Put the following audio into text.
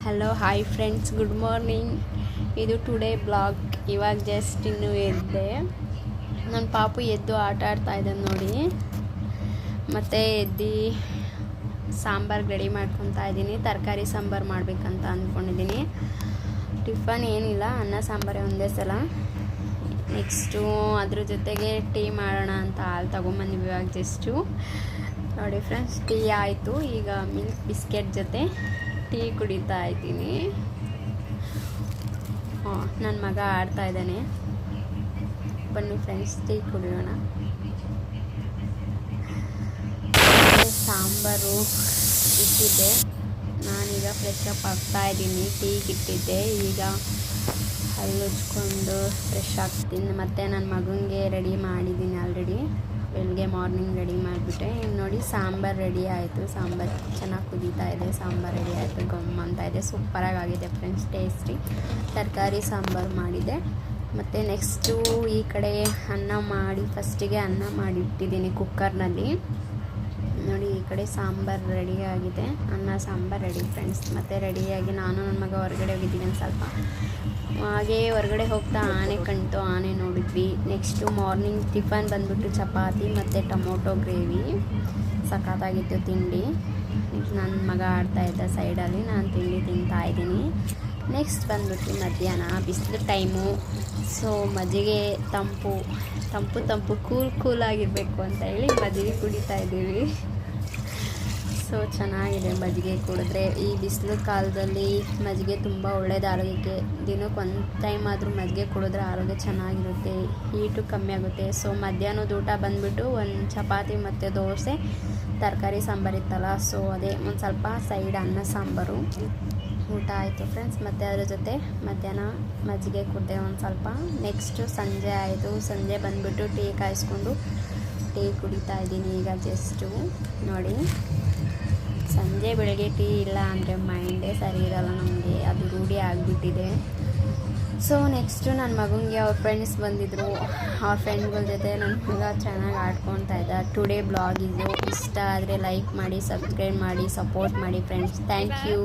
Hello hi friends, good morning. ಇದು today blog. ಇವಾಗ just ಇನ್ನೂ ಎದ್ದೆ. ನನ್ನ ಪಾಪು ಎದ್ದು ಆಟ ಆಡ್ತಾ ಇದ್ದಾನೆ ನೋಡಿ. ಮತ್ತು ಎದ್ದು ಸಾಂಬಾರು ರೆಡಿ ಮಾಡ್ಕೊತಾ ಇದ್ದೀನಿ. ತರಕಾರಿ ಸಾಂಬಾರು ಮಾಡಬೇಕಂತ ಅಂದ್ಕೊಂಡಿದ್ದೀನಿ. ಟಿಫನ್ ಏನಿಲ್ಲ, ಅನ್ನ ಸಾಂಬಾರೇ ಒಂದೇ ಸಲ. ನೆಕ್ಸ್ಟು ಅದ್ರ ಜೊತೆಗೆ ಟೀ ಮಾಡೋಣ ಅಂತ ಹಾಲು ತೊಗೊಂಬಂದಿವಿ ಇವಾಗ ಜಸ್ಟು. ನೋಡಿ ಫ್ರೆಂಡ್ಸ್, ಟೀ ಆಯಿತು. ಈಗ ಮಿಲ್ಕ್ ಬಿಸ್ಕೆಟ್ ಜೊತೆ ಟೀ ಕುಡಿತಾ ಇದ್ದೀನಿ. ನನ್ನ ಮಗ ಆಡ್ತಾ ಇದ್ದಾನೆ. ಬನ್ನಿ ಫ್ರೆಂಡ್ಸ್, ಟೀ ಕುಡಿಯೋಣ. ಸಾಂಬಾರು ಇಟ್ಟಿದ್ದೆ, ನಾನೀಗ ಫ್ರೆಶ್ ಅಪ್ ಆಗ್ತಾ ಇದ್ದೀನಿ. ಟೀಗೆ ಇಟ್ಟಿದ್ದೆ, ಈಗ ಹಲ್ಲು ಉಜ್ಕೊಂಡು ಫ್ರೆಶ್ ಆಗ್ತೀನಿ. ಮತ್ತು ನನ್ನ ಮಗನಿಗೆ ರೆಡಿ ಮಾಡಿದ್ದೀನಿ ಆಲ್ರೆಡಿ. ಬೆಳಗ್ಗೆ ಮಾರ್ನಿಂಗ್ ರೆಡಿ ಮಾಡಿಬಿಟ್ಟೆ. ಇನ್ನು ನೋಡಿ ಸಾಂಬಾರು ರೆಡಿ ಆಯಿತು. ಸಾಂಬಾರು ಚೆನ್ನಾಗಿ ಕುದೀತಾ ಇದೆ. ಸಾಂಬಾರು ರೆಡಿ ಆಯಿತು, ಗಮ್ ಅಂತ ಇದೆ. ಸೂಪರಾಗಿ ಆಗಿದೆ ಫ್ರೆಂಡ್ಸ್, ಟೇಸ್ಟಿ ತರಕಾರಿ ಸಾಂಬಾರು ಮಾಡಿದೆ. ಮತ್ತು ನೆಕ್ಸ್ಟು ಈ ಕಡೆ ಅನ್ನ ಮಾಡಿ, ಫಸ್ಟಿಗೆ ಅನ್ನ ಮಾಡಿ ಇಟ್ಟಿದ್ದೀನಿ ಕುಕ್ಕರ್ನಲ್ಲಿ. ನೋಡಿ ಈ ಕಡೆ ಸಾಂಬಾರು ರೆಡಿ ಆಗಿದೆ. ಅನ್ನ ಸಾಂಬಾರು ರೆಡಿ ಫ್ರೆಂಡ್ಸ್. ಮತ್ತು ರೆಡಿಯಾಗಿ ನಾನು ನನ್ನ ಮಗ ಹೊರಗಡೆ ಹೋಗಿದ್ದೀನಿ ಒಂದು ಸ್ವಲ್ಪ. ಹಾಗೇ ಹೊರಗಡೆ ಹೋಗ್ತಾ ಆನೆ ಕಣ್ತು, ಆನೆ ನೋಡಿದ್ವಿ. ನೆಕ್ಸ್ಟು ಮಾರ್ನಿಂಗ್ ಟಿಫನ್ ಬಂದುಬಿಟ್ಟು ಚಪಾತಿ ಮತ್ತು ಟೊಮೊಟೊ ಗ್ರೇವಿ. ಸಖತ್ತಾಗಿತ್ತು ತಿಂಡಿ. ನನ್ನ ಮಗ ಆಡ್ತಾ ಇದ್ದ ಸೈಡಲ್ಲಿ, ನಾನು ತಿಂಡಿ ತಿಂತಾಯಿದ್ದೀನಿ. ನೆಕ್ಸ್ಟ್ ಬಂದುಬಿಟ್ಟು ಮಧ್ಯಾಹ್ನ ಬಿಸಿಲು ಟೈಮು. ಸೊ ಮಜ್ಜಿಗೆ ತಂಪು ಕೂಲಾಗಿರಬೇಕು ಅಂತ ಹೇಳಿ ಮಜ್ಜಿಗೆ ಕುಡಿತಾ ಇದ್ದೀವಿ. ಸೊ ಚೆನ್ನಾಗಿದೆ ಮಜ್ಜಿಗೆ ಕುಡಿದ್ರೆ. ಈ ಬಿಸಿಲು ಕಾಲದಲ್ಲಿ ಮಜ್ಜಿಗೆ ತುಂಬ ಒಳ್ಳೆಯದು ಆರೋಗ್ಯಕ್ಕೆ. ದಿನಕ್ಕೆ ಒಂದು ಟೈಮ್ ಆದರೂ ಮಜ್ಜಿಗೆ ಕುಡಿದ್ರೆ ಆರೋಗ್ಯ ಚೆನ್ನಾಗಿರುತ್ತೆ, ಹೀಟು ಕಮ್ಮಿ ಆಗುತ್ತೆ. ಸೊ ಮಧ್ಯಾಹ್ನದ ಊಟ ಬಂದುಬಿಟ್ಟು ಒಂದು ಚಪಾತಿ ಮತ್ತು ದೋಸೆ, ತರಕಾರಿ ಸಾಂಬಾರು ಇತ್ತಲ್ಲ, ಸೊ ಅದೇ ಒಂದು ಸ್ವಲ್ಪ ಸೈಡ್ ಅನ್ನ ಸಾಂಬಾರು ಊಟ ಆಯಿತು ಫ್ರೆಂಡ್ಸ್. ಮತ್ತು ಅದ್ರ ಜೊತೆ ಮಧ್ಯಾಹ್ನ ಮಜ್ಜಿಗೆ ಕುಡಿದೆ ಒಂದು ಸ್ವಲ್ಪ. ನೆಕ್ಸ್ಟು ಸಂಜೆ ಆಯಿತು. ಸಂಜೆ ಬಂದುಬಿಟ್ಟು ಟೀ ಕಾಯಿಸ್ಕೊಂಡು ಟೀ ಕುಡಿತಾ ಇದ್ದೀನಿ ಈಗ ಜಸ್ಟು. ನೋಡಿ, ಸಂಜೆ ಬೆಳಗ್ಗೆ ಟೀ ಇಲ್ಲ ಅಂದರೆ ಮೈಂಡೇ ಸರಿ ಇರಲ್ಲ ನಮಗೆ, ಅದು ರೂಢಿ ಆಗಿಬಿಟ್ಟಿದೆ. ಸೊ ನೆಕ್ಸ್ಟು ನನ್ನ ಮಗನಿಗೆ ಅವ್ರ ಫ್ರೆಂಡ್ಸ್ ಬಂದಿದ್ದರು. ಅವ್ರ ಫ್ರೆಂಡ್ಗಳ ಜೊತೆ ನನ್ನ ಮಗ ಚೆನ್ನಾಗಿ ಆಡ್ಕೊತಾ ಇದ್ದ. ಟುಡೇ ಬ್ಲಾಗ್ ಇದು. ಇಷ್ಟ ಆದರೆ ಲೈಕ್ ಮಾಡಿ, ಸಬ್ಸ್ಕ್ರೈಬ್ ಮಾಡಿ, ಸಪೋರ್ಟ್ ಮಾಡಿ ಫ್ರೆಂಡ್ಸ್. Thank you.